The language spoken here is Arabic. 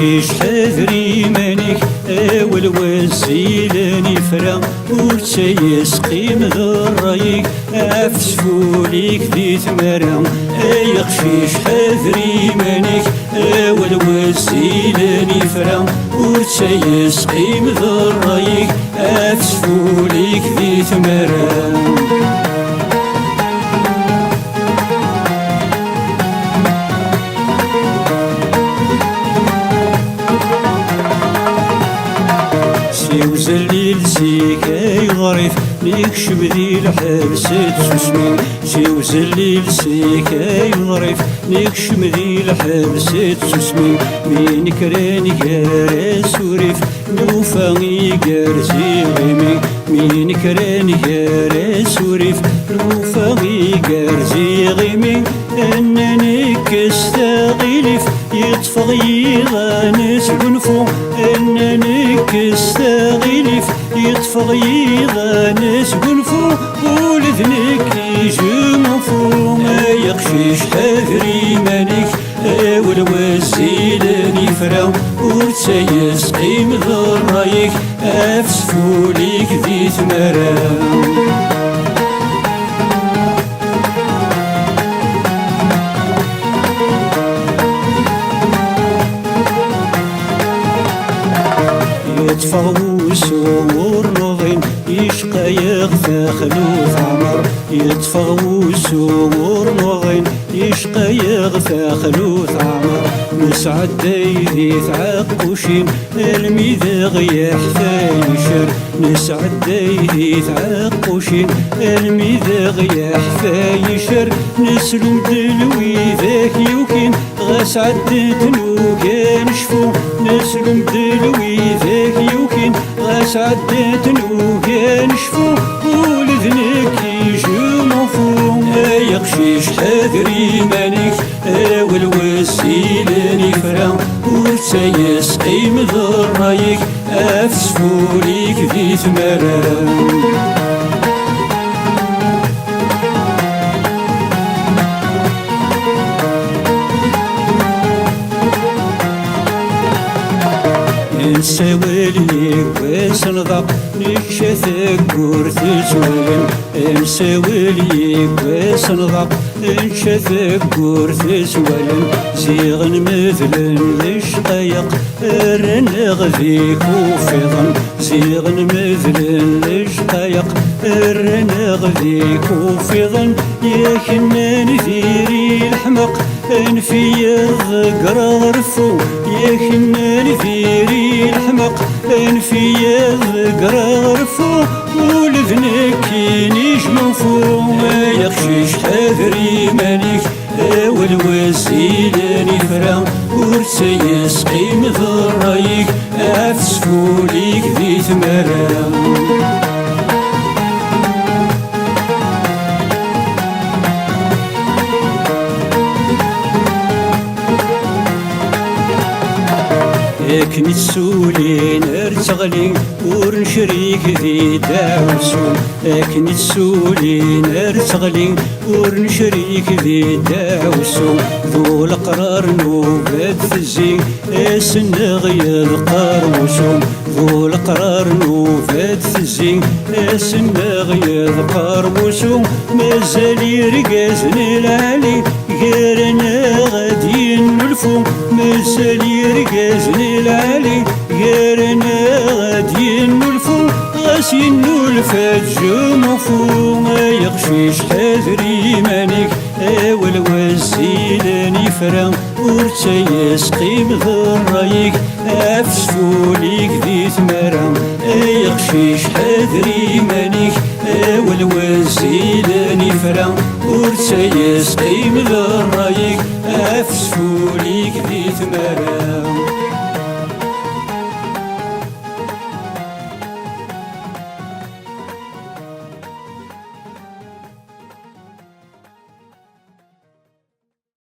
يقشيش حذري مانك والوزيل نفرا ورتيسقي مذرايك أفسفوليك ذي ثمرا يقشيش حذري مانك والوزيل نفرا ورتيسقي مذرايك أفسفوليك ذي ثمرا وزليل سيك اي ظريف نكشب ذي الحبس تسمي وزليل سيك اي ظريف نكشب ذي الحبس تسمي مين كراني جارس وريف نوفاني جارسي غيمي مين كراني جارس وريف نوفاني جارسي غيمي انني كستغلف يطفغي غانس بنفو انني كستغلف يطفغي غانس بنفو ولذنك يجي مفهوم يقشيش حذري مانك والوزيل نفرا ورتيسقي مذرايك أفسفوليك ذي ثمرا يتفغوس ورنوضين يشقى يغفى خلوث عمر يتفغوس ورنوضين يشقى يغفى خلوث عمر مسعد دايذي تعقوشين الميذاغ يحفى يشر نسعد دايذي تعقوشين الميذاغ يحفى يشر نسلم دلوي ذاك يوكين غاس عدتنو كان شفو نسلم دلوي ذاك يوكين غاس عدتنو كان شفو ولذنك يجي مفهوم يقشيش حذري مانك والوسيل نفرا ورتيسقي مذرايك أفسفوليك ذي ثمرا نساولي وسنضق نكشثك ورث زوين نساولي وسنضق نكشثك ورث زوين زيغن مثل الشقيق الرنغ ذيك وفضن زيغن مثل الشقيق الرنغ ذيك وفضن يا كنان ذيري الحمق انفي الذقر غرفو يا كنان ذيري الحمق انفي الذقر غرفو ولذنك نجم فوم يقشيش حذري مانك والوسيل نفرا ورتيسقي مذرايك أفسفوليك ذي ثمرا كنت سولين ارتغلي ورنشريك ذي داوسو كنت سولين ارتغلي ورنشريك ذي داوسو ذو القرار نوبات فزي اسنغ يذقروسو ذو القرار نوبات فزي اسنغ يذقروسو مازال يرقازني العالي غيرنا غادي نلفو مازال يرقازني العالي غيرنا غادي نلفو غاسي نلفات جمفو يقشيش حذري مانك والوزيل نفرا ورتيسقي مذرايك أفسفوليك ذي ثمرا يقشيش حذري مانك والوزيل نفرا ورتيسقي مذرايك أفسفوليك ذي ثمرا